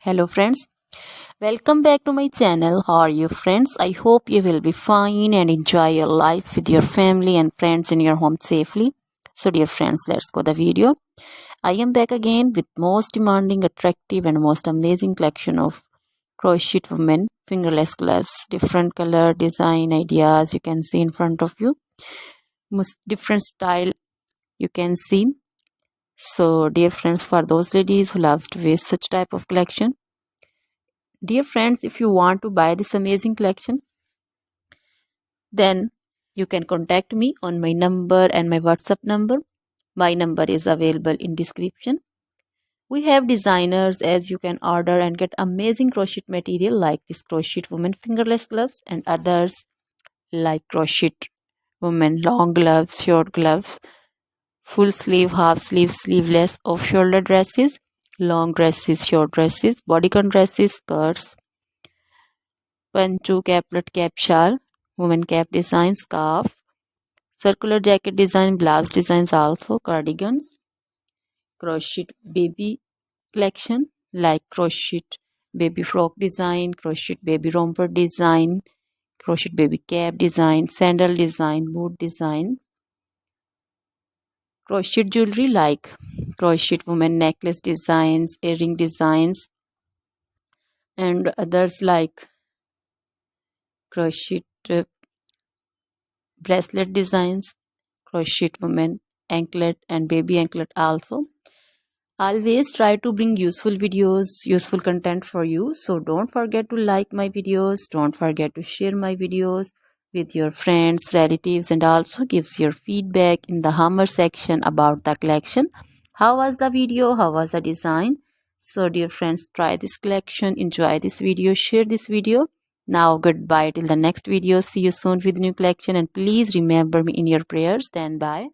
Hello friends, welcome back to my channel. How are you friends? I hope you will be fine and enjoy your life with your family and friends in your home safely. So dear friends, let's go the video. I am back again with most demanding, attractive and most amazing collection of crochet women fingerless gloves. Different color, design, ideas you can see in front of you. Most different style you can see. So dear friends, for those ladies who loves to wear such type of collection, dear friends, if you want to buy this amazing collection, then you can contact me on my number and my WhatsApp number. My number is available in description. We have designers as you can order and get amazing crochet material like this crochet woman fingerless gloves and others like crochet woman long gloves, short gloves, full sleeve, half sleeve, sleeveless, off shoulder dresses, long dresses, short dresses, bodycon dresses, skirts, panchu, caplet, cap shawl, woman cap design, scarf, circular jacket design, blouse designs also, cardigans, crochet baby collection like crochet baby frock design, crochet baby romper design, crochet baby cap design, sandal design, boot design, crochet jewelry like crochet woman necklace designs, earring designs, and others like crochet bracelet designs, crochet woman anklet and baby anklet also. Always try to bring useful videos, useful content for you. So don't forget to like my videos, don't forget to share my videos with your friends, relatives, and also gives your feedback in the hammer section about the collection. How was the video? How was the design? So dear friends, try this collection, enjoy this video, share this video. Now goodbye till the next video. See you soon with new collection and please remember me in your prayers. Then bye.